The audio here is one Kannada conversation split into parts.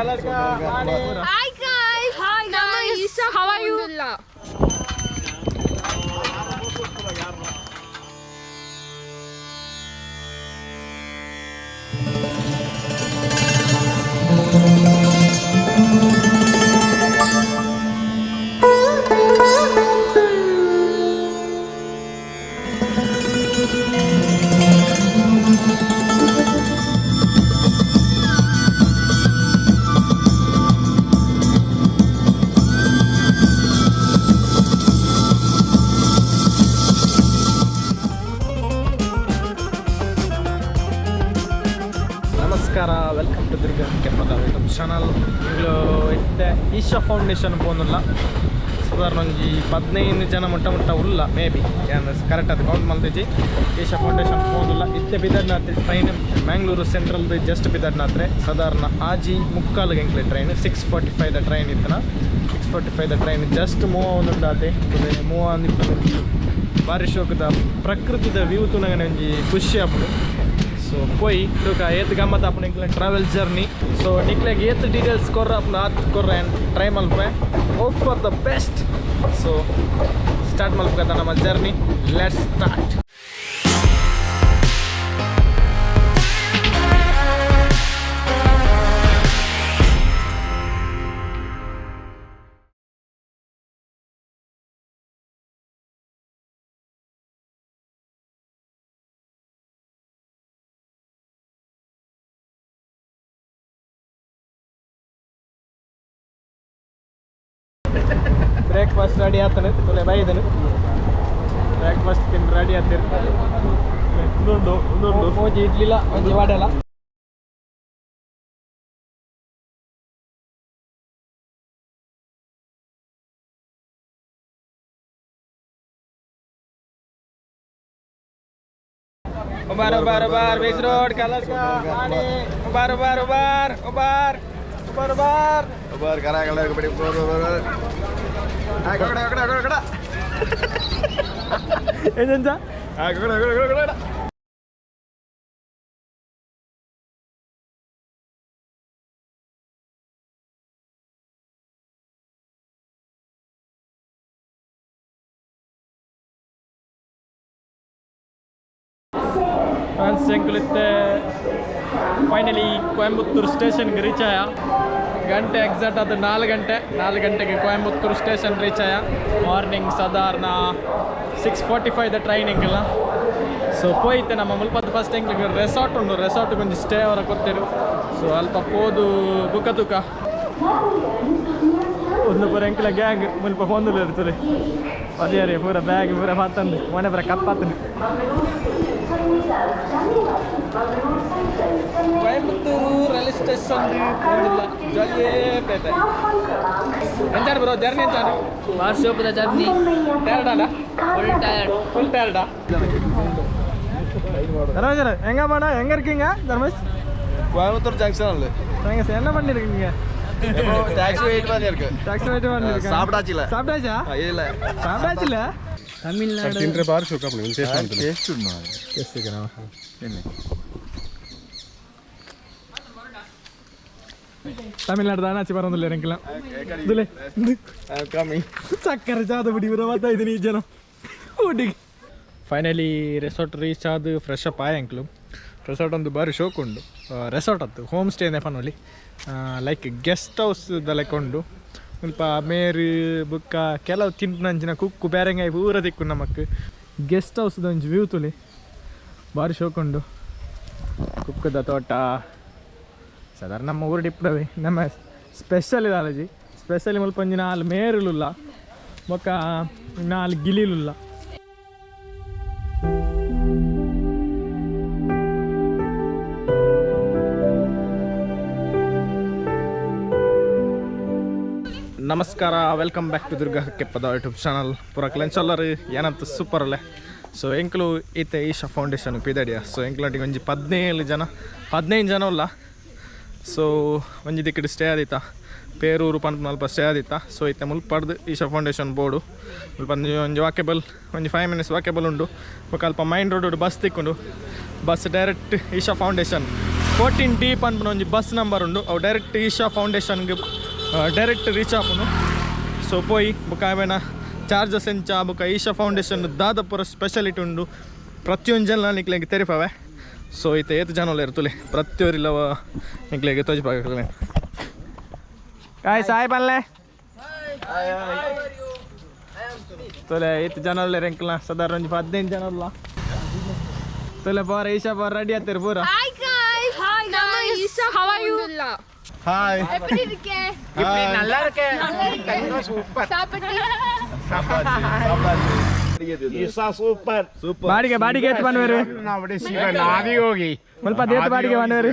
Hi guys. Hi guys. How are you? Welcome to Durga KAKYAPADAVU YouTube channel. ಇಂಗ್ಲು ಇತ್ತೆ ಈಶಾ ಫೌಂಡೇಶನ್ ಪೋನುಲ್ಲ ಸಾಧಾರಣ ಒಂಜಿ 15 ಜನ ಮುಟ್ಟ ಉಲ್ಲ ಮೇ ಬಿ ಏನು ಕರೆಕ್ಟ್ ಅದು ಕೌಂಟ್ ಮಲ್ತಿಜಿ. ಈಶಾ ಫೌಂಡೇಶನ್ ಪೋನುಲ್ಲ ಇತ್ತೆ ಬಿದಡ್ನಾತ್ರೆ ಟ್ರೈನ್ ಮ್ಯಾಂಗ್ಳೂರು ಸೆಂಟ್ರಲ್ದು ಜಸ್ಟ್ ಬಿದಡ್ನಾತ್ರೆ ಸಾಧಾರಣ ಆಜಿ ಮುಕ್ಕಾಲ್ಗೆ ಎಂಕ್ಲೆ ಟ್ರೈನ್ 6:45 ಟ್ರೈನ್ ಇತ್ತನ 6:45 ಟ್ರೈನ್ ಜಸ್ಟ್ ಮೂವ್ ಒಂದುಂಡಾತೆ ಮೂವ್ ಅಂದಿಪ್ಪು ಭಾರಿ ಶೋಕದ ಪ್ರಕೃತಿದ ವ್ಯೂ ತುನಗನೆ ಒಂಜಿ ಖುಷಿ ಆಪುಡು. ಸೊ ಪೋಯಿ ತೂಕ ಏತ್ ಗಮ್ಮತ್ ಆಪುನ ಇಂಕ್ಲ ಟ್ರಾವೆಲ್ ಜರ್ನಿ. ಸೊ ನಿಕ್ಲೆಗೆ ಏತ್ ಡೀಟೇಲ್ಸ್ ಕೊರ್ರ ಆಪುನ ಆತ್ ಕೊರ್ರೆ ಟ್ರೈ ಮಲ್ಪೆ hope for the best. So start ಮಲ್ಪದ ನಮ್ಮ journey. Let's start. Breakfast ready ಆಗ್ತಾನೆ ತೊಲೆ ಬೈದನು. ಬ್ರೇಕ್ಫಾಸ್ಟ್ ತಿಂದು ರೆಡಿ ಆಗ್ತೀರಿ. ಇನ್ನೊಂದು ಪೋಜಿ ಇಡ್ಲಿಲ್ಲ ಒಂಜಿ ವಾಡೆಲ್ಲ उबार उबार उबार बीच रोड कलर का पानी उबार उबार उबार उबार उबार उबार उबार करा कलर के बड़ी उबार उबार आ कड़ा कड़ा कड़ा कड़ा ಏನಂತ ಆ ಕड़ा कड़ा कड़ा कड़ा ಫ್ರೆಂಡ್ಸ್ ಎಂಕುಲಿತ್ತೆ ಫೈನಲಿ ಕೊಯಂಬತ್ತೂರು ಸ್ಟೇಷನ್ಗೆ ರೀಚ್ ಆಯ. ಗಂಟೆ ಎಕ್ಸಾಕ್ಟ್ ಅದು 4 ಗಂಟೆಗೆ ಕೊಯಂಬತ್ತೂರು ಸ್ಟೇಷನ್ ರೀಚ್ ಆಯ. ಮಾರ್ನಿಂಗ್ ಸಾಧಾರಣ 6:45 ಟ್ರೈನ್ ಎಂಗಿಲ್ಲ. ಸೊ ಪೋಯ್ತೆ ನಮ್ಮ ಮುಲ್ಪದ ಫಸ್ಟ್ ಎಂಕ್ಲಿಗೆ ರೆಸಾರ್ಟ್ ಉಂಡು. ರೆಸಾರ್ಟ್ಗೆ ಒಂದು ಸ್ಟೇ ಅವರ ಕೊಡ್ತಿರು. ಸೊ ಅಲ್ಪ ಪೋದು ಬುಕ್ಕ ತುಕ ಒಂದು ಪೂರ ಎಂಕ್ಲ ಗ್ಯಾಂಗ್ ಮುಲ್ಪ ಹೊಂದಲು ಇರ್ತದೆ. ಅದೇ ರೀ ಪೂರ ಬ್ಯಾಗ್ ಪೂರ ಮಾತಂದು ಮನೆ ಪೂರ ಕಪ್ಪಾತನು. ಕೊಯಂಬತ್ತೂರು ರೈಲ್ವೆ ಸ್ಟೇಷನ್ ಹೋಗಿಲ್ಲ ಜಾಲಿಯೇ ಪೇಟೆ. ಎಂಚಾಡು ಬ್ರೋ ಜರ್ನಿ ಎಂಚಾಡು? ವಾರ್ಷೋಪದ ಜರ್ನಿ ಟಯರ್ಡಲ್ಲ? ಫುಲ್ ಟಯರ್ಡಾ? ಧರ್ಮೇಶ್ ಹೆಂಗ ಮಾಡ ಹೆಂಗ இருக்கீங்க ಧರ್ಮೇಶ್? கோயம்புத்தூர் ஜங்ஷன் இல்ல ಧರ್ಮೇಶ್ என்ன பண்ணிருக்கீங்க? டாக்ஸி வெயிட் பண்ணிருக்கு. டாக்ஸி வெயிட் பண்ணிருக்கீங்க. சாப்பிட்டாச்சா? இல்ல சாப்பிட்டாச்சுல. ತಮಿಳ್ನಾಡು ತಿಂದ್ರೆ ಬಾರಿ ಶೋಕ ಆಗ್ತದೆ. ಟೇಸ್ಟ್ ಉಂಟು ಟೇಸ್ಟ್ ಈಗ ನಾವು ತಮಿಳ್ನಾಡು ಆಚೆ ಬರೋದಿಲ್ಲ ರಂಕಿಲ್ಲ ದುಲೆ ಕಮ್ಮಿ ಚಕ್ಕರೆ ಚಾದ ಬಿಡಿ ಬರೋ ಮಾತಾಯಿದ್ದೀನಿ ಈ ಜನ ಊಟಿಗೆ. ಫೈನಲಿ ರೆಸಾರ್ಟ್ ರೀಚ್ ಆದ ಫ್ರೆಶ್ ಅಪ್ ಆಯ ಅಂಕ್ಲು. ರೆಸಾರ್ಟ್ ಒಂದು ಬಾರಿ ಶೋಕ್ ಉಂಡು. ರೆಸಾರ್ಟ್ ಅತ್ತು ಹೋಮ್ ಸ್ಟೇ ನೆಪನಲ್ಲಿ ಲೈಕ್ ಗೆಸ್ಟ್ ಹೌಸ್ ಲೈಕ್ ಉಂಡು. ಸ್ವಲ್ಪ ಮೇರು ಬುಕ್ಕ ಕೆಲವು ತಿಂಪುನಂಚಿನ ಕುಕ್ಕು ಬೇರೆಂಗಾಯಿ ಪೂರ ತಿಕ್ಕು ನಮಕ್ ಗೆಸ್ಟ್ ಹೌಸ್ದ ಒಂಜಿ ವ್ಯೂ ತುಲಿ ಭಾರಿ ಶೋಕ್ ಉಂಡು. ಕುಕ್ಕದ ತೋಟ ಸಾಧಾರಣ ನಮ್ಮ ಊರು ಡಿಪ್ಪಡವೆ ನಮ್ಮ ಸ್ಪೆಷಲ್ ಇದಾಲಜಿ ಸ್ಪೆಷಲಿ ಮುಲ್ಪ ಒಂಜಿ 4 ಮೇರುಲುಲ್ಲ ಬೊಕ್ಕ 4 ಗಿಲಿಲುಲ್ಲ. ನಮಸ್ಕಾರ, welcome back to Durga KAKYAPADAVU YouTube channel. ಪೂರ ಕ್ಲೆನ್ಸಲ್ಲರು ಏನಂತ ಸೂಪರ್ ಅಲ್ಲೇ. ಸೊ ಎಂಕ್ಲು ಈತೆ ಈಶಾ ಫೌಂಡೇಶನ್ ಪಿದಡಿಯ. ಸೊ ಎಂಕ್ಲಾಟಿಗೆ ಒಂಜಿ 15 ಜನ ಇಲ್ಲ. ಸೊ ಒಂಜಿ ದಿಕ್ಕಡಿ ಸ್ಟೇ ಆದಿತ್ತ ಪೇರೂರು ಪಂಪ್ ಮಲ್ಪ ಸ್ಟೇ ಆದಿತ್ತ. ಸೊ ಈತೆ ಮುಲ್ಪಡ್ದು ಈಶಾ ಫೌಂಡೇಶನ್ ಬೋರ್ಡು ಮುಲ್ಪ ಒಂಜಿ ವಾಕೆಬಲ್ ಒಂಜಿ 5 ಮಿನಿಟ್ಸ್ ವಾಕೆಬಲ್ ಉಂಡು. ಅಲ್ಪ ಮೈನ್ ರೋಡ್ ಬಸ್ ತಿಕ್ಕೊಂಡು ಬಸ್ ಡೈರೆಕ್ಟ್ ಈಶಾ ಫೌಂಡೇಶನ್ 14 ಡೀಪ್ ಅನ್ಪುನ ಒಂಜಿ ಬಸ್ ನಂಬರ್ ಉಂಡು ಅವು ಡೈರೆಕ್ಟ್ ಈಶಾ ಫೌಂಡೇಶನ್ಗೆ ಡೈರೆಕ್ಟ್ ರೀಚ್ ಆಪುನು. ಸೊ ಪೋಯಿ ಬೊಕ ಆವೇನ ಚಾರ್ಜಸ್ ಎಂಚ ಬೊಕ ಈಶಾ ಫೌಂಡೇಶನ್ ದಾದ ಪೂರ ಸ್ಪೆಷಾಲಿಟಿ ಉಂಡು ಪ್ರತಿಯೊಂದು ಜನ ನಿಕ್ಲೆಗೆ ತೆರಿಪವೆ. ಸೊ ಈತ ಏತು ಜನಲ್ಲ ಇರ್ತಲೆ ಪ್ರತಿಯೊರಿಲ್ಲವ ನಿಕ್ಲೆಗೆ ತೋಜಿಪಾಗಲೇ ಕಾಯ್ ಸಾಯ್ ಬಲ್ಲೆ ತೊಲೆ ಈತ ಜನಲ್ಲ ರೆಂಕ್ಲ ಸಾಧಾರಣ ಒಂಜಿ 15 ಜನ ಅಲ್ಲ ತೊಲೆ ಪೋರ ಈಶಾ ಪೋರ ರೆಡಿ ಆಗ್ತಾರೆ ಪೂರ. Hi guys. Hi guys. How are you? Hi எப்படி இருக்கே? நல்லா இருக்கேன் சூப்பர் ಈಸಾ ಸೂಪರ್ ಬಾಡಿಗೆ ಎತ್ತು ಬಂದವರು ನವಡೆ ಶಿವನ ಆದಿಯೋಗಿ ಸ್ವಲ್ಪ ದೇತ್ ಬಾಡಿಗೆ ಬಂದವರು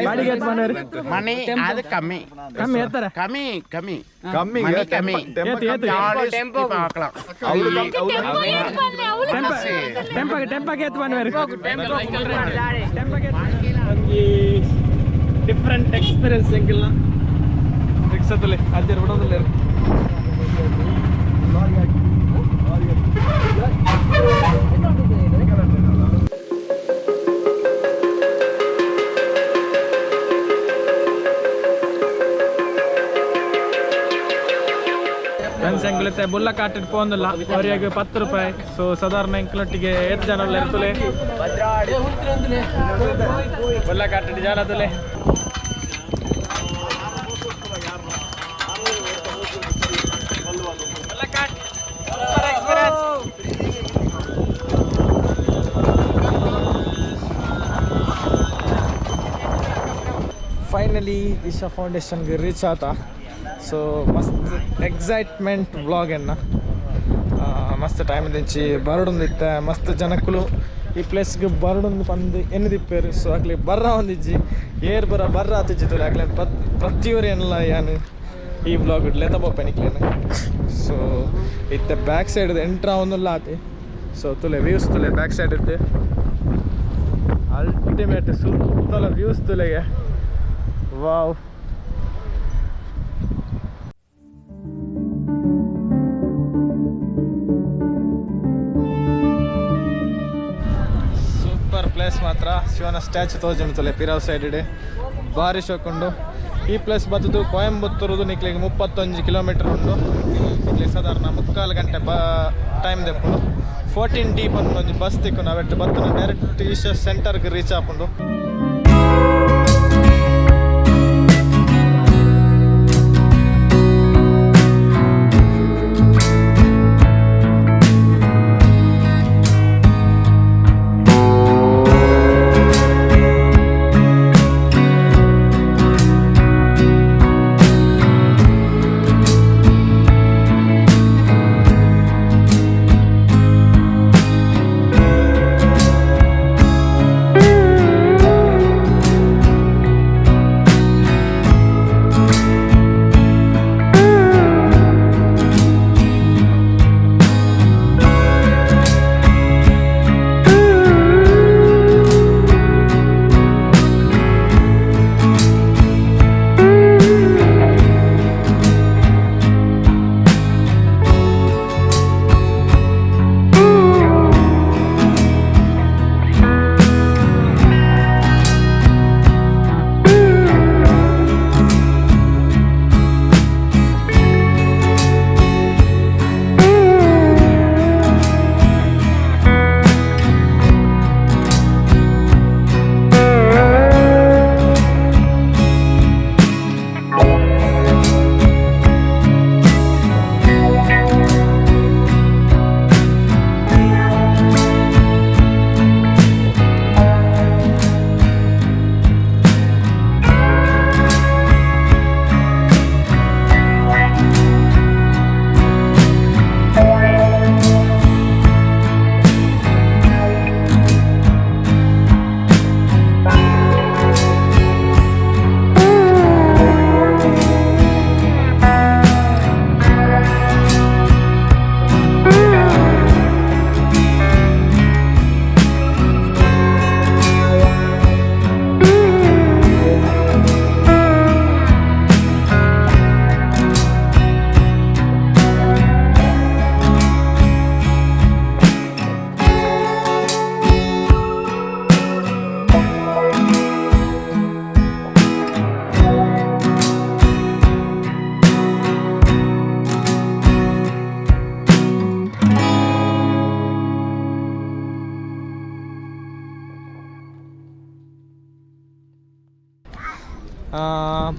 ಬಾಡಿಗೆ ಎತ್ತು ಬಂದವರು ಮನೆ ಅದು ಕಮ್ಮಿ ಎತ್ತರ ಕಮ್ಮಿ ಟೆಂಪೋ ಟೆಂಪಗೆ ಎತ್ತು ಬಂದವರು ಡಿಫ್ರೆಂಟ್ ಎಕ್ಸ್ಪೀರಿಯನ್ಸ್ ಹೆಂಗಿಲ್ಲ ರಿಕ್ಷಾದಲ್ಲಿ ಅಜ್ಜರು ಬಿಡೋದಿಲ್ಲ. ಫ್ರೆಂಡ್ಸ್ ಎಂಕ್ಲತ್ತೆ ಬುಲ್ಲ ಕಾಟಿಟ್ಟು ಪೋಂದಿಲ್ಲ ಅವರಿಗೆ 10 ರೂಪಾಯಿ. ಸೊ ಸಾಧಾರಣ ಎಂಕ್ಲೊಟ್ಟಿಗೆ 8 ಜನ ಇರ್ತಲೆ ಬುಲ್ಲ ಕಾಟಿಟ್ಟು ಜಾಲದಲ್ಲೇ ಫೈನಲಿ ಈಶಾ ಫೌಂಡೇಶನ್ಗೆ ರೀಚ್ ಆತ. ಸೊ ಮಸ್ತ್ ಎಕ್ಸೈಟ್ಮೆಂಟ್ ವ್ಲಾಗ್ ಎನ್ನ ಮಸ್ತ್ ಟೈಮ್ ದಿಂಚಿ ಬರಡೊಂದಿತ್ತೆ ಮಸ್ತ್ ಜನಕ್ಕಲು ಈ ಪ್ಲೇಸ್ಗೆ ಬರಡೊಂದು ಬಂದು ಎನ್ನದಿಪ್ಪೇರು. ಸೊ ಆಗ್ಲಿ ಬರ್ರ ಒಂದಿಜ್ಜಿ ಏರ್ ಬರ್ರ ಆತಿಜ್ಜಿತ್ತು ಆಗ್ಲಿ ಪ್ರತಿಯೊರು ಏನಲ್ಲ ಯಾನು ಈ ವ್ಲಾಗ್ ಇಡ್ಲೆ ತಬೋಪೆನಿಕ್ಲೇನು. ಸೊ ಇತ್ತೆ ಬ್ಯಾಕ್ ಸೈಡ್ ಎಂಟ್ರ ಒಂದಲ್ಲ ಆತಿ. ಸೊ ತುಲೆ ವ್ಯೂಸ್ ತುಲೆ ಬ್ಯಾಕ್ ಸೈಡ್ ಇದ್ದೆ ಅಲ್ಟಿಮೇಟ್ ಸುತ್ತಲ ವ್ಯೂಸ್ ತುಲೆಗೆ ವಾವ್. ಸೂಪರ್ ಪ್ಲೇಸ್ ಮಾತ್ರ ಶಿವನ ಸ್ಟ್ಯಾಚು ತೋಜುಂಟುಲೆ ಪಿರಾವ್ ಸೈಡ್ ಇಡೆ ಭಾರಿ ಶೋಕೊಂಡು. ಈ ಪ್ಲೇಸ್ ಬತ್ತದು ಕೊಯಂಬತ್ತೂರದು ನಿಕ್ಲಿಗೆ 31 ಕಿಲೋಮೀಟರ್ ಉಂಟು. ಇಲ್ಲಿ ಸಾಧಾರಣ 3/4 ಗಂಟೆ ಟೈಮ್ ದೆಪ್ಪುಂಡು. 14 ಡೀಪ್ ಅಂತ ಒಂದು ಬಸ್ ತಿಕ್ಕು ನಾವೆಟ್ಟು ಬತ್ತನ ಡೈರೆಕ್ಟ್ ಈಶಾ ಸೆಂಟರ್ಗೆ ರೀಚ್ ಆಪುಂಡು.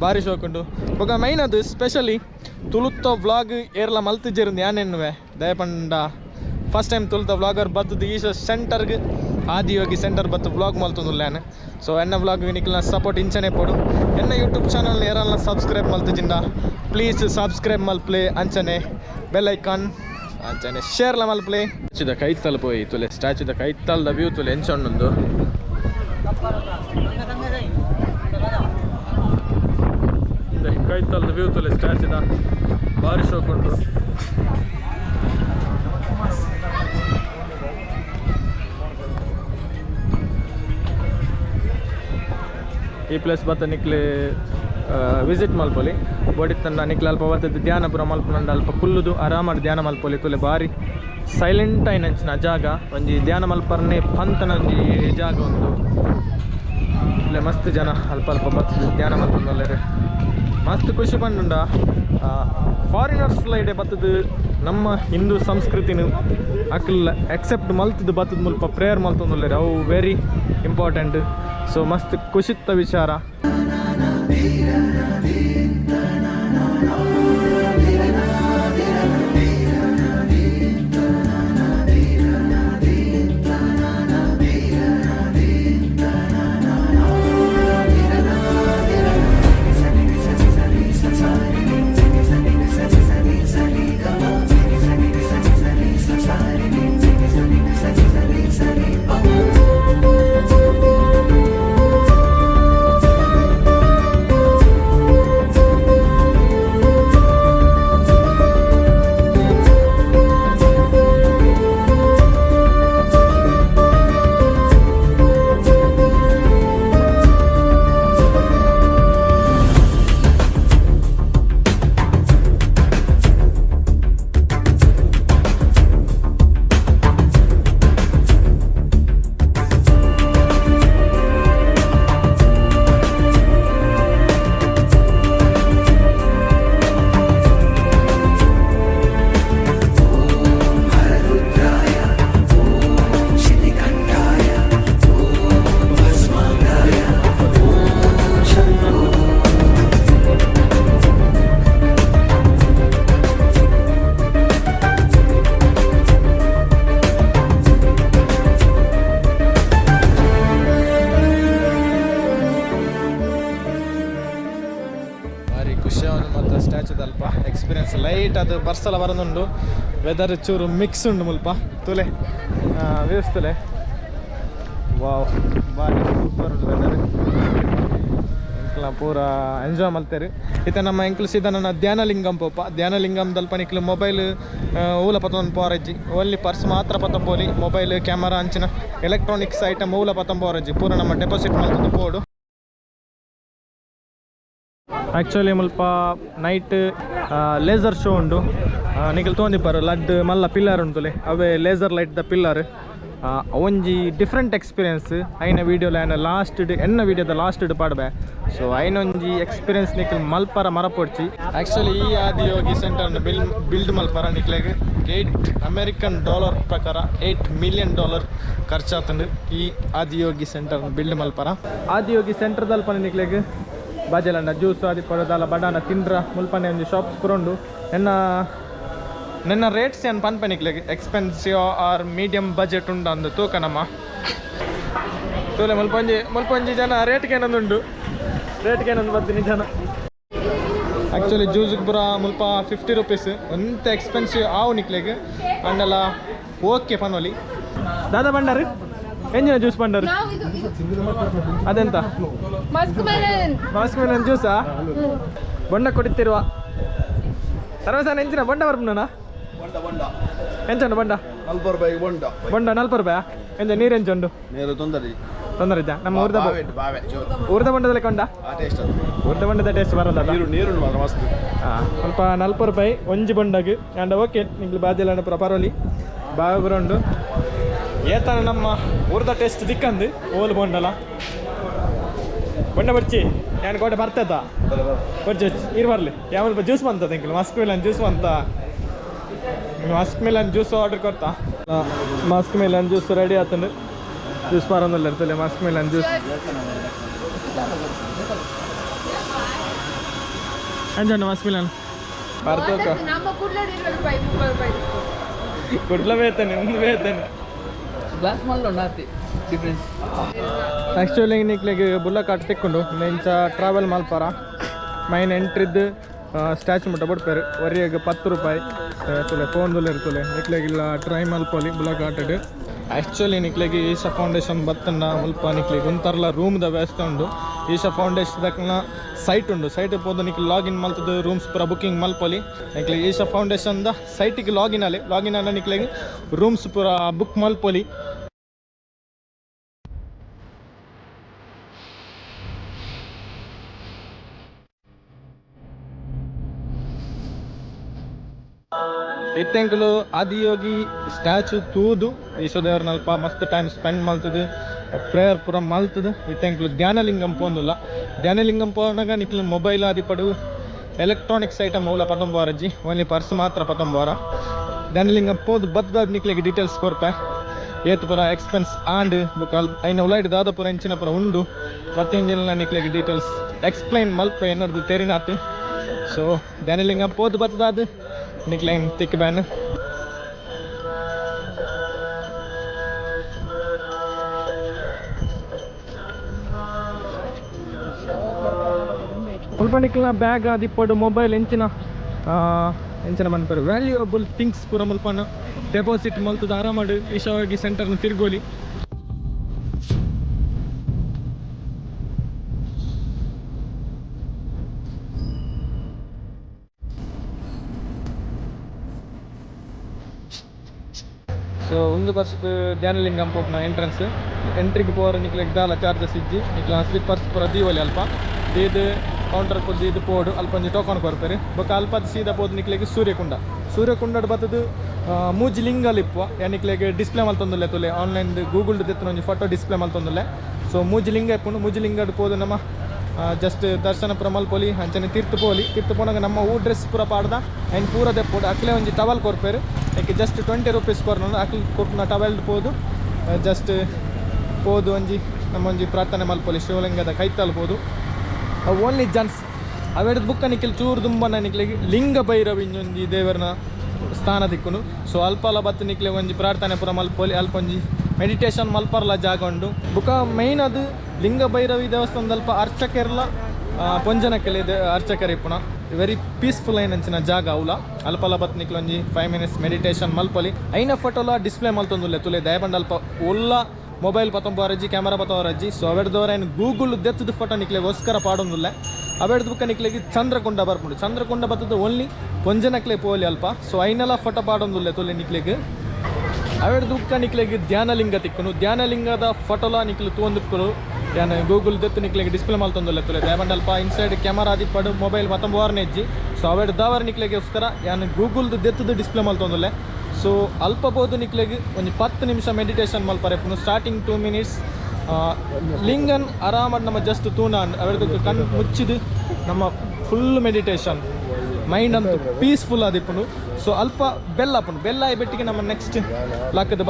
ಭಾರಿ ಶೋಕ್ ಉಂಟು ಬೊಕ ಮೈನ್ ಅದು ಸ್ಪೆಷಲಿ ತುಳುತ್ತ ವ್ಲಾಗ್ ಏರ್ಲ ಮಲ್ತಿಜ್ಜಿருந்து ಯಾನೆನ್ನುವೆ ದಯಪಂಡ ಫಸ್ಟ್ ಟೈಮ್ ತುಳುತ್ತ ವ್ಲಾಗರ್ ಬತ್ತದು ಈ ಸೆಂಟರ್ಗೆ ಆದಿಯೋಗಿ ಸೆಂಟರ್ ಬತ್ತು ವ್ಲಾಗ್ ಮಲ್ತುಂದುಲ್ಲೇನೆ ಸೊ ಎನ್ನ ವ್ಲಾಗ್ ನಿಕ್ಲ ಸಪೋರ್ಟ್ ಇಂಚನೆ ಪೋಡು ಎನ್ನ ಯೂಟ್ಯೂಬ್ ಚಾನಲ್ ಏರಲ್ಲ ಸಬ್ಸ್ಕ್ರೈಬ್ ಮಲ್ತಿಜಿಂದ ಪ್ಲೀಸ್ ಸಬ್ಸ್ಕ್ರೈಬ್ ಮಲ್ಪ್ಲೆ ಅಂಚನೆ ಬೆಲ್ ಐಕಾನ್ ಅಂಚನೆ ಶೇರ್ಲ ಮಲ್ಪ್ಲೆ ಸ್ಟ್ಯಾಚ್ಯೂದ ಕೈತಲ್ ಪೋಯಿ ತುಲೆ ಸ್ಟ್ಯಾಚ್ಯೂದ ಕೈತಲ್ದ ವ್ಯೂ ತುಲೆ ಎಂಚೊಂಡು ಕೈತಲ್ದ ವ್ಯೂ ತುಲೆ ಸ್ಟ್ಯಾಚ್ಯೂದ ಭಾರಿ ಶೋಕ್ ಉಂಟು ಈ ಪ್ಲೇಸ್ ಬತ್ತ ನಿಕ್ಲೆ ವಿಸಿಟ್ ಮಲ್ಪೊಲಿ ಬೋಡಿತ್ತಂಡ ನಿಕ್ಲೆ ಅಲ್ಪ ಬರ್ತದ್ದು ಧ್ಯಾನ ಪೂರ ಮಲ್ಪನಂಡ ಅಲ್ಪ ಕುಲ್ಲುದು ಆರಾಮಾಗಿ ಧ್ಯಾನ ಮಲ್ಪೊಲಿ ತುಲೆ ಭಾರಿ ಸೈಲೆಂಟ್ ಆಯ್ನಂಚಿನ ಜಾಗ ಒಂಜಿ ಧ್ಯಾನ ಮಲ್ಪರ್ನೆ ಪಂತನ ಒಂಜಿ ಜಾಗ ಉಂಟು ಇಲ್ಲೇ ಮಸ್ತ್ ಜನ ಅಲ್ಪ ಅಲ್ಪ ಬರ್ತದೆ ಧ್ಯಾನ ಮಲ್ಪೊಂದು ಮಸ್ತ್ ಖುಷಿ ಪಂಡುಂಡ ಫಾರಿನರ್ಸ್ ಲೈಡೆ ಬತ್ತದು ನಮ್ಮ ಹಿಂದೂ ಸಂಸ್ಕೃತಿನ ಅಕ್ಲ ಎಕ್ಸೆಪ್ಟ್ ಮಲ್ತದ್ದು ಬತ್ತದ ಮುಲ್ಪ ಪ್ರೇಯರ್ ಮಲ್ತೊಂದುಲ್ಲೇರಿ ಅವು ವೆರಿ ಇಂಪಾರ್ಟೆಂಟ್ ಸೊ ಮಸ್ತ್ ಖುಷಿತ್ತ ವಿಚಾರ ಮತ್ತು ಸ್ಟ್ಯಾಚ್ಯೂದ ಅಲ್ಪ ಎಕ್ಸ್ಪೀರಿಯನ್ಸ್ ಲೈಟ್ ಅದು ಬರ್ಸಲ ಬರೋದುಂಡು ವೆದರ್ ಚೂರು ಮಿಕ್ಸ್ ಉಂಡು ಮುಲ್ಪ ತುಲೆ ವ್ಯೂಸ್ ತುಲೆ ವಾವ್ ಭಾರಿ ಸೂಪರ್ ಉಂಟು ವೆದರ್ ಇಂಕ್ಲ ಪೂರ ಎಂಜಾಯ್ ಮಲ್ತೇರಿ ಇತ್ತೆ ನಮ್ಮ ಎಂಕ್ಲು ಸೀದಾ ನನ್ನ ಧ್ಯಾನಲಿಂಗಂ ಪೋಪ ಧ್ಯಾನಲಿಂಗಂ ದಲ್ಪ ನಿಕ್ಲು ಮೊಬೈಲ್ ಊಲ ಪತ್ತೊಂದು ಪೋರಜ್ಜಿ ಓನ್ಲಿ ಪರ್ಸ್ ಮಾತ್ರ ಪತ್ತಂಬೋಲಿ ಮೊಬೈಲ್ ಕ್ಯಾಮರಾ ಅಂಚಿನ ಎಲೆಕ್ಟ್ರಾನಿಕ್ಸ್ ಐಟಮ್ ಊಲ ಪತ್ತಂಬೋರಜ್ಜಿ ಪೂರ ನಮ್ಮ ಡೆಪಾಸಿಟ್ ಮಲ್ತದ್ದು ಪೋಡು ಆ್ಯಕ್ಚುಲಿ ಮುಲ್ಪ ನೈಟ್ ಲೇಸರ್ ಶೋ ಉಂಡು ನಿಖಿಲ್ ತೊಗೊಂಡಿಪ್ಪಾರು ಲಡ್ ಮಲ್ಲ ಪಿಲ್ಲರ್ ಉಂಟುಲೆ ಅವೇ ಲೇಸರ್ ಲೈಟ್ ದ ಪಿಲ್ಲರ್ ಒಂಜಿ ಡಿಫ್ರೆಂಟ್ ಎಕ್ಸ್ಪೀರಿಯನ್ಸ್ ಐನ ವೀಡಿಯೋಲ ಎನ್ನ ವೀಡಿಯೋದ ಲಾಸ್ಟ್ ಪಾಡ್ಬೆ ಸೊ ಐನೊಂಜಿ ಎಕ್ಸ್ಪೀರಿಯನ್ಸ್ ನಿಖಿಲ್ ಮಲ್ಪರ ಮರಪೊಡ್ಚಿ ಆ್ಯಕ್ಚುಲಿ ಈ ಆದಿಯೋಗಿ ಸೆಂಟರ್ನ ಬಿಲ್ಡ್ ಮಲ್ಪರ ನಿಖಿಲೆಗೆ $8 ಪ್ರಕಾರ $8 million ಖರ್ಚಾತಂಡು ಈ ಆದಿಯೋಗಿ ಸೆಂಟರ್ನ ಬಿಲ್ಡ್ ಮಲ್ಪರ ಆದಿಯೋಗಿ ಸೆಂಟರ್ ದಲ್ಪನ ನಿಖಿಲೆಗೆ ಬಾಜಲಂಡ ಜ್ಯೂಸ್ ಅದು ಪಡೋದಲ್ಲ ಬಡಾನ ತಿಂದ್ರ ಮುಲ್ಪನೆ ಒಂದು ಶಾಪ್ಸ್ ಪುರೋಂಡು ನನ್ನ ರೇಟ್ಸ್ ಏನು ಪನ್ಪನಿಕ್ಲೆಗೆ ಎಕ್ಸ್ಪೆನ್ಸಿವ್ ಆರ್ ಮೀಡಿಯಮ್ ಬಜೆಟ್ ಉಂಡು ಅಂದು ತೂಕ ನಮ್ಮ ತೋಲೆ ಮುಲ್ಪಂಜಿ ಜನ ರೇಟ್ಗೆ ಏನೊಂದುಂಡು ಬರ್ತೀನಿ ಜನ ಆ್ಯಕ್ಚುಲಿ ಜ್ಯೂಸ್ಗೆ ಪುರ ಮುಲ್ಪ ₹50 ಒಂತ ಎಕ್ಸ್ಪೆನ್ಸಿವ್ ಆವು ನಿಕ್ಲೆಗೆ ಅಂಡಲ್ಲ ಓಕೆ ಪನೋಲಿ ದಾದಾ ಬಂಡಾರಿ ಎಂಜಿನ ಜ್ಯೂಸ್ ಬಂಡಾರು ಅದೆಂತ ಮಾಸ್ಕ್ ಮೆಲನ್ ಜ್ಯೂಸಾ ಬೊಂಡ ಕೊಡುತ್ತಿರುವ ಸರ್ವಸಾನ ಎಂಚಿನ ಬೊಂಡ ಬರ್ಪುನ ಎಂಚಂಡು ಬೊಂಡ ಬೊಂಡ ₹40 ಎಂಚ ನೀರು ಎಂಚುಂಡು ತೊಂದರೆ ಇದ್ದ ನಮ್ಮ ಊರ್ದ ಬೊಂಡದಲ್ಲಿ ಕೊಂಡ ಊರ್ದ ಬೊಂಡದ ಟೇಸ್ಟ್ ಬರೋದ ಹಾಂ ಸ್ವಲ್ಪ ₹40 ಒಂಜಿ ಬೊಂಡಗೆ ಅಂಡ ಓಕೆ ನಿಂಗೆ ಬಾಜೆಲ್ಲ ಪುರ ಪರವಲಿ ಬಾವಿ ಬರೋಂಡು ಏತಾನ ನಮ್ಮ ಊರ್ದ ಟೇಸ್ಟ್ ದಿಕ್ಕಂದು ಓಲ್ ಬೊಂಡಲ ಬೊಂಡ ಬರ್ಚಿ ನಾನು ಕೋಟೆ ಬರ್ತದ ಬರ್ಚಿ ಇರು ಬರಲಿ ಯಾವ ಜ್ಯೂಸ್ ಬಂತದ ಇಂಕಲ್ ಮಸ್ಕ್ ಮಿಲನ್ ಜ್ಯೂಸ್ ಆರ್ಡರ್ ಕೊಡ್ತಾ ಮಸ್ಕ್ ಮಿಲನ್ ಜ್ಯೂಸ್ ರೆಡಿ ಆತಂಡು ಜ್ಯೂಸ್ ಬರೋದಿಲ್ಲ ಇರ್ತಲ್ಲ ಮಸ್ಕ್ ಮಿಲನ್ ಜ್ಯೂಸ್ ಅಂಜಣ್ಣ ಮಸ್ಮಿಲನ್ ಬರ್ತೋಕ ನಮ್ಮ ಕುಡ್ಲಡಿ ರೂಪಾಯಿ 30 ರೂಪಾಯಿ ಕುಡ್ಲ ಬೇತಾನೆ ಒಂದು ಬೇತಾನೆ ಗ್ಲಾಸ್ ಮಲ್ಲ ನಾತಿ ಡಿಫರೆನ್ಸ್ ಆ್ಯಕ್ಚುಲಿ ನಿಕ್ಲಿಗೆ ಬುಲ್ಲ ಕಾಟ್ ತೆಕ್ಕೊಂಡು ನೆಂಚ ಟ್ರಾವೆಲ್ ಮಲ್ಪಾರ ಮೈನ್ ಎಂಟ್ರಿದ್ದು ಸ್ಟ್ಯಾಚು ಮುಟ್ಟ ಬಿಡ್ತಾರೆ ವರಿಯಾಗ 10 ರೂಪಾಯಿ ತುಲೆ ಫೋನ್ದುಲ್ಲ ಇರ್ತಲೆ ನಿಕ್ಲಿಗಿಲ್ಲ ಟ್ರೈ ಮಲ್ಪೋಲಿ ಬುಲ್ಲ ಕಾಟಡ್ ಆ್ಯಕ್ಚುಲಿ ನಿಕ್ಲಿಗೆ ಈಶಾ ಫೌಂಡೇಶನ್ ಬತ್ತನ್ನ ಮುಲ್ಪ ನಿಕ್ಲಿಗೆ ಒಂಥರಲ್ಲ ರೂಮ್ದ ವ್ಯವಸ್ಥೆ ಉಂಡು ಈಶಾ ಫೌಂಡೇಶನ್ ಸೈಟ್ ಉಂಡು ಸೈಟ್ ಹೋದ ನಿಕ್ಲಿ ಲಾಗಿನ್ ಮಲ್ತದ್ದು ರೂಮ್ಸ್ ಪೂರ ಬುಕ್ಕಿಂಗ್ ಮಲ್ಪೊಲಿ ನಿಕ್ಲಿಗೆ ಈಶಾ ಫೌಂಡೇಶನ್ದ ಸೈಟಿಗೆ ಲಾಗಿನ್ ಅಲ್ಲ ನಿಕ್ಲಿಗೆ ರೂಮ್ಸ್ ಪೂರ ಬುಕ್ ಮಲ್ಪೊಲಿ ಇತ್ತೆಂಕಲು ಆದಿಯೋಗಿ ಸ್ಟ್ಯಾಚು ತೂದು ಈಶ್ವದೇವ್ರನ್ನ ಅಲ್ಪ ಮಸ್ತ್ ಟೈಮ್ ಸ್ಪೆಂಡ್ ಮಾಡ್ತದೆ ಪ್ರೇಯರ್ ಪೂರ ಮಲ್ತದೆ ಇತ್ತೆಂಕಲು ಧ್ಯಾನಲಿಂಗಂ ಪೋಂದುಲ್ಲ ಧ್ಯಾನಲಿಂಗಂ ಪೋನಾಗ ನಿಕ್ಲು ಮೊಬೈಲ್ ಆದಿ ಪಡು ಎಲೆಕ್ಟ್ರಾನಿಕ್ಸ್ ಐಟಮ್ ಅವಲ ಪತಂಬಾರಜ್ಜಿ ಓನ್ಲಿ ಪರ್ಸ್ ಮಾತ್ರ ಪತಂಬಾರ ಧ್ಯಾನಲಿಂಗಂ ಪೋದು ಬದ್ದ ನಿಕ್ಲಿಗೆ ಡೀಟೇಲ್ಸ್ ಕೊರ್ಪೆ ಏತು ಪುರ ಎಕ್ಸ್ಪೆನ್ಸ್ ಆಂಡ್ ಬುಕ್ ಐನ ಉಲೈಡ್ ದಾದ ಪುರ ಇಂಚಿನ ಪುರ ಉಂಡು ಪ್ರತಿಯೊಂದಿನ ನಿಕ್ಲಿಗೆ ಡೀಟೇಲ್ಸ್ ಎಕ್ಸ್ಪ್ಲೈನ್ ಮಲ್ಪೆ ಏನಾರ್ದು ತೆರಿನಾತು ಸೊ ಧ್ಯಾನಲಿಂಗಂ ಪೋದು ಬತ್ತದಾದ ನಿಕ್ಲೇನ್ ತಿಕ್ ಬ್ಯಾನ್ ಸ್ವಲ್ಪ ನಿಕ್ಲ ಬ್ಯಾಗ್ ಆದಿಪ್ಪಡು ಮೊಬೈಲ್ ಎಂಚಿನ ಮನ್ಪರು ವ್ಯಾಲ್ಯೂಯಬಲ್ ಥಿಂಗ್ಸ್ ಪೂರ ಮಲ್ಪನ ಡೆಪಾಸಿಟ್ ಮಲ್ತದ ಆರಾಮಾಡು ಈಶಾವಾಗಿ ಸೆಂಟರ್ನ ತಿರ್ಗೋಲಿ ಸೊ ಒಂದು ಬಸ್ ಧ್ಯಾನಲಿಂಗಂ ಪೋಪ್ನ ಎಂಟ್ರೆನ್ಸ್ ಎಂಟ್ರಿಗೆ ಪೋರ ನಿಕ್ಲಿಗೆ ದಾಲ ಚಾರ್ಜಸ್ ಇಜ್ಜಿ ನಿಕ್ಲ ಸ್ಲಿಪ್ಪರ್ಸ್ ಪೂರ ದೀವಲಿ ಅಲ್ಪ ಇದು ಕೌಂಟರ್ ಪೋದು ಇದು ಪೋಡು ಅಲ್ಪ ಒಂಜಿ ಟೋಕನ್ ಕೊಡ್ತಾರೆ ಬೊಕ್ಕ ಅಲ್ಪದ ಸೀದಾ ಪೋದು ನಿಕ್ಲಿಗೆ ಸೂರ್ಯಕುಂಡ ಬತ್ತದು ಮೂಜಿ ಲಿಂಗಲ್ ಇಪ್ಪು ನಿಕ್ಲಿಗೆ ಡಿಸ್ಪ್ಲೇ ಮಲ್ತೊಂದುಲ್ಲೆ ತುಲೆ ಆನ್ಲೈನ್ ಗೂಗಲ್ ದೆತ್ತಿನ ಒಂಜಿ ಫೋಟೋ ಡಿಸ್ಪ್ಲೇ ಮಲ್ತೊಂದುಲ್ಲೆ ಸೊ ಮೂಜಿ ಲಿಂಗ ಇಪ್ಪುಂಡು ಮೂಜಿ ಲಿಂಗಡ್ ಪೋದು ನಮ್ಮ ಜಸ್ಟ್ ದರ್ಶನ ಪುರ ಮಲ್ಪೊಲಿ ಅಂಚನೆ ತೀರ್ಥ ಪೋನಾಗ ನಮ್ಮ ಡ್ರೆಸ್ ಪೂರ ಪಾಡ್ದ ಆ್ಯಂಡ್ ಪೂರ ದೆಪ್ಪೋಡು ಅಕ್ಲೆ ಒಂಜಿ ಟವಲ್ ಕೊರ್ಪೇರು ಯಾಕೆ ಜಸ್ಟ್ 20 ರೂಪೀಸ್ ಕೊರ್ನ ಅಕ್ಲೆ ಕೊರ್ಪುನ ಟವಲ್ ಪೋದು ಜಸ್ಟ್ ಪೋದು ಒಂಜಿ ನಮ್ಮ ಒಂಜಿ ಪ್ರಾರ್ಥನೆ ಮಲ್ಪೊಲಿ ಶಿವಲಿಂಗದ ಕೈತಲ್ಬೋದು ಓನ್ಲಿ ಜನ್ಸ್ ಅವೆಡ್ದು ಬುಕ್ಕ ನಿಕ್ಲಿ ಚೂರು ತುಂಬನ ನಿಕ್ಲಿಗೆ ಲಿಂಗ ಭೈರವಿ ಒಂಜಿ ದೇವರನ ಸ್ಥಾನ ದಿಕ್ಕುನು ಸೊ ಅಲ್ಪಲ ಬತ್ತು ನಿಕ್ಲೆ ಒಂಜಿ ಪ್ರಾರ್ಥನೆ ಪುರ ಮಲ್ಪೊಲಿ ಅಲ್ಪ ಒಂಜಿ ಮೆಡಿಟೇಷನ್ ಮಲ್ಪರ್ಲ ಜಾಗ ಉಂಡು ಬುಕ್ಕ ಮೈನ್ ಅದು ಲಿಂಗ ಭೈರವಿ ದೇವಸ್ಥಾನದಲ್ಪ ಅರ್ಚಕರ್ಲ ಪೊಂಜನಕ್ಕೆಲ್ಲ ಇದೆ ಅರ್ಚಕರ್ ಇಪ್ಪುಣ ವೆರಿ ಪೀಸ್ಫುಲ್ ಐನಂಚಿನ ಜಾಗ ಅವಲ ಅಲ್ಪಲ ಬತ್ ನಿಕ್ಲ ಒಂಜಿ 5 minutes ಮೆಡಿಟೇಷನ್ ಮಲ್ಪೊಲಿ ಐನ ಫೋಟೋಲ ಡಿಸ್ಪ್ಲೇ ಮಲ್ತೊಂದುಲ್ಲೆ ತುಲೆ ದಯಬಂಡ್ ಅಲ್ಪ ಒಲ್ಲ ಮೊಬೈಲ್ ಪತ್ತೊಂಬರಜ್ಜಿ ಕ್ಯಾಮರಾ ಪತ್ತವರಜ್ಜಿ ಸೊ ಅವೆಡ್ದವರ ಏನು ಗೂಗಲ್ ದೆತ್ತದ ಫೋಟೋ ನಿಕ್ಲೆಗೋಸ್ಕರ ಪಾಡೊಂದುಲ್ಲೆ ಅವೆಡ್ದು ಬುಕ್ಕ ನಿಕ್ಲಿಗೆ ಚಂದ್ರಕೊಂಡ ಬರ್ಪುಂಡು ಚಂದ್ರಕೊಂಡ ಬತ್ತದ ಓನ್ಲಿ ಪೊಂಜನಕ್ಲೆ ಪೋಲಿ ಅಲ್ಪ ಸೊ ಐನೆಲ್ಲ ಫೋಟೋ ಪಾಡೊಂದುಲ್ಲೆ ತುಲೆ ನಿಕ್ಲಿಗೆ ಅವೆಡ್ದು ಬುಕ್ಕ ನಿಕ್ಲಿಗೆ ಧ್ಯಾನಲಿಂಗ ತಿಕ್ಕನು ಧ್ಯಾನಲಿಂಗದ ಫೋಟೋಲ ನಿಕ್ಲು ತೂಂದುಕ್ಕಳು ಯಾನು ಗೂಗಲ್ ದೆತ್ತು ನಿಕ್ಲಿಗೆ ಡಿಸ್ಪ್ಲೇ ಮಲ್ತೊಂದುಲ್ಲೆ ತುಲೆ ದಯಬಂಡ್ ಅಲ್ಪ ಇನ್ಸೈಡ್ ಕ್ಯಾಮರಾ ಆದಿ ಪಡು ಮೊಬೈಲ್ ಪತ್ತೊಂಬರನೇ ಇಜ್ಜಿ ಸೊ ಅವೆಡ್ದವರ ನಿಕ್ಲಿಗೋಸ್ಕರ ಯಾನು ಗೂಗಲ್ದು ದೆತ್ತದ ಡಿಸ್ಪ್ಲೇ ಮಲ್ತೊಂದುಲ್ಲೆ ಸೊ ಅಲ್ಪ ಬೋದು ನಿಕ್ಲಿಗೆ ಒಂದು 10 ನಿಮಿಷ ಮೆಡಿಟೇಷನ್ ಮಲ್ಪರೆ ಪುನಃ ಸ್ಟಾರ್ಟಿಂಗ್ 2 minutes ಲಿಂಗನ್ ಆರಾಮಾಗಿ ನಮ್ಮ ಜಸ್ಟ್ ತೂನ ಅವೆಡ್ದು ಕಣ್ಣು ಮುಚ್ಚಿದು ನಮ್ಮ ಫುಲ್ ಮೆಡಿಟೇಷನ್ ಮೈಂಡ್ ಅಂತೂ ಪೀಸ್ಫುಲ್ ಆದಿಪ್ಪುನು ಸೊ ಅಲ್ಪ ಬೆಲ್ಲ ಬೆಟ್ಟಿಗೆ ನಮ್ಮ ನೆಕ್ಸ್ಟ್ ಲಕ್ಕದ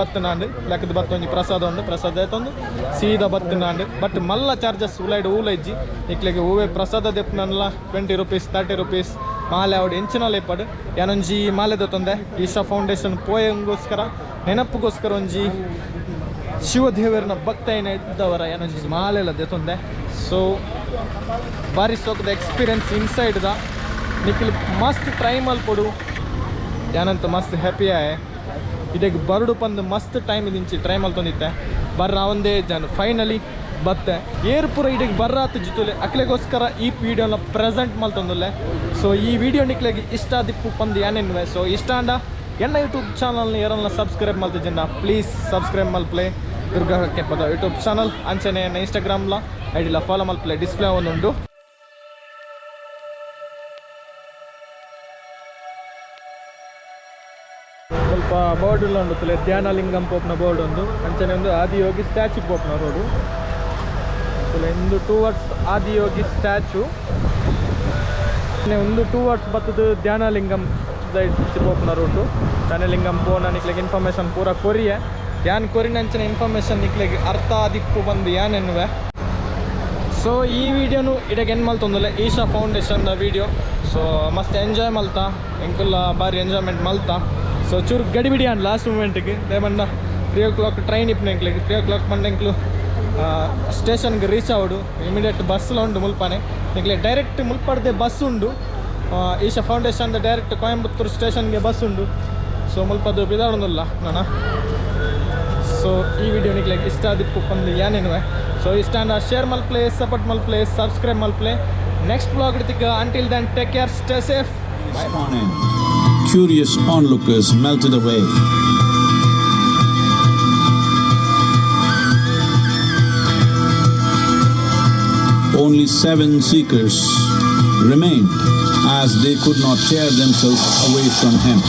ಬತ್ತ ಒಂಜಿ ಪ್ರಸಾದ ಉಂಡು ಪ್ರಸಾದ ಆಯ್ತೊಂದು ಸೀದಾ ಬತ್ತನಾಂಡು ಬಟ್ ಮಲ್ಲ ಚಾರ್ಜಸ್ ಉಲೈಡ್ ಊಲಜ್ಜಿ ನಿಕ್ಲಿಗೆ ಹೂವೆ ಪ್ರಸಾದ ದೆಪ್ಪನಲ್ಲ 20 ರೂಪೀಸ್ 30 ರೂಪೀಸ್ ಮಾಲೆ ಅವಡು ಎಂಚಿನಲ್ಲಿ ಪಡು ಯಾನೊಂಜಿ ಮಾಲೆ ದೊತ್ತೊಂದೆ ಈಶಾ ಫೌಂಡೇಶನ್ ಪೋಯಂಗೋಸ್ಕರ ನೆನಪಿಗೋಸ್ಕರ ಒಂಜಿ ಶಿವದೇವರನ ಭಕ್ತ ಏನ ಇದ್ದವರ ಏನೊಂಜಿ ಮಾಲೆ ಎಲ್ಲ ದೆತ್ತೊಂದೆ ಸೊ ಬಾರಿ ಸೋಕದ ಎಕ್ಸ್ಪೀರಿಯನ್ಸ್ ಇನ್ಸೈಡ್ದ ನಿಖಿಲ್ ಮಸ್ತ್ ಟ್ರೈ ಮಲ್ಪೊಡು ಯಾನಂತ ಮಸ್ತ್ ಹ್ಯಾಪಿ ಆಯೆ ಇದಕ್ಕೆ ಬರಡು ಪಂದು ಮಸ್ತ್ ಟೈಮ್ ಇದಿಂಚಿ ಟ್ರೈ ಮಲ್ತೊಂದಿತ್ತೆ ಬರ್ರ ಒಂದೇ ಜನ ಫೈನಲಿ ಬತ್ತೆ ಏರ್ ಪೂರ ಇದಕ್ಕೆ ಬರ್ರಾತು ಜಿತುಲೆ ಅಕ್ಲೆಗೋಸ್ಕರ ಈ ವಿಡಿಯೋನ ಪ್ರೆಸೆಂಟ್ ಮಲ್ತೊಂದುಲ್ಲೆ ಸೊ ಈ ವಿಡಿಯೋ ನಿಕ್ಲೆಗೆ ಇಷ್ಟ ದಿಪ್ಪು ಪಂದು ಏನೇನುವೆ ಸೊ ಇಷ್ಟ ಅಂಡ ಎನ್ನ ಯೂಟ್ಯೂಬ್ ಚಾನಲ್ನ ಯಾರನ್ನ ಸಬ್ಸ್ಕ್ರೈಬ್ ಮಲ್ತಿದ್ದ ಪ್ಲೀಸ್ ಸಬ್ಸ್ಕ್ರೈಬ್ ಮಲ್ಪ್ಲೆ ದುರ್ಗಾ ಕಾಕ್ಯಪದ ಯೂಟ್ಯೂಬ್ ಚಾನಲ್ ಅಂಚನೆ ನನ್ನ ಇನ್ಸ್ಟಾಗ್ರಾಮ್ಲ ಐಡಿಲ ಫಾಲೋ ಮಲ್ಪ್ಲೆ ಡಿಸ್ಪ್ಲೇ ಒಂದುಂಡು ಸ್ವಲ್ಪ ಬೋರ್ಡ್ ಎಲ್ಲ ಉಂಡು ತುಲೆ ಧ್ಯಾನಲಿಂಗಂ ಪೋಪ್ನ ಬೋರ್ಡ್ ಒಂದು ಅಂಚನೆ ಒಂದು ಆದಿಯೋಗಿ ಸ್ಟ್ಯಾಚು ಪೋಪ್ನ ರೋಡು ಒಂದು 2 hours ಆದಿಯೋಗಿ ಸ್ಟ್ಯಾಚು ಒಂದು 2 hours ಬತ್ತದು ಧ್ಯಾನಲಿಂಗಂ ಪೋಪ್ನ ರೋಡು ಧ್ಯಾನಲಿಂಗಂ ಪೋನ ನಿಕ್ಲೆಗೆ ಇನ್ಫಾರ್ಮೇಷನ್ ಪೂರ ಕೊರಿಯೆ ಯಾನ್ ಕೊರಿನಂಚಿನ ಇನ್ಫಾರ್ಮೇಷನ್ ನಿಕ್ಲೆಗೆ ಅರ್ಥ ಆದಿಪ್ಪು ಬಂದು ಏನೆನ್ನುವೆ ಸೊ ಈ ವಿಡಿಯೋನು ಇಡಗೆ ಏನು ಮಲ್ತೊಂದುಲ್ಲೆ ಈಶಾ ಫೌಂಡೇಶನ್ದ ವಿಡಿಯೋ ಸೊ ಮಸ್ತ್ ಎಂಜಾಯ್ ಮಲ್ತಾ ಎಂಕುಲ್ಲ ಬಾರಿ ಎಂಜಾಯ್ಮೆಂಟ್ ಮಲ್ತಾ ಸೊ ಚೂರು ಗಡಿಬಿಡಿ ಅನ್ ಲಾಸ್ಟ್ ಮೂಮೆಂಟಿಗೆ ದೇಮಂಡ 3 o'clock ಟ್ರೈನ್ ಇಪ್ಪನ ಎಂಕ್ಲಿಗೆ 3 o'clock ಮಂಡೆಂಕ್ಲು ಸ್ಟೇಷನ್ಗೆ ರೀಚ್ ಆವಡು ಇಮಿಡಿಯೇಟ್ ಬಸ್ಲ ಉಂಡು ಮುಲ್ಪನೆ ಎಂಕ್ಲೆ ಡೈರೆಕ್ಟ್ ಮುಲ್ಪಡ್ದೆ ಬಸ್ ಉಂಡು ಈಶಾ ಫೌಂಡೇಶನ್ದ ಡೈರೆಕ್ಟ್ ಕೊಯಂಬತ್ತೂರು ಸ್ಟೇಷನ್ಗೆ ಬಸ್ ಉಂಡು ಸೊ ಮುಲ್ಪದು ಬಿದಾಡೋದಿಲ್ಲ ನಾನು ಸೊ ಈ ವಿಡಿಯೋ ನಿಕ್ಲೆ ಇಷ್ಟ ಆದಿಪ್ಪು ಬಂದು ಏನೇನುವೆ ಸೊ ಇಷ್ಟ ಅಂಡ ಶೇರ್ ಮಲ್ಪ್ಲೆ ಸಪೋರ್ಟ್ ಮಲ್ಪ್ಲೆ ಸಬ್ಸ್ಕ್ರೈಬ್ ಮಲ್ಪ್ಲೆ ನೆಕ್ಸ್ಟ್ ಬ್ಲಾಗ್ ಇಡ್ತಿಗ until then take care stay safe Curious onlookers melted away. Only 7 seekers remained as they could not tear themselves away from him.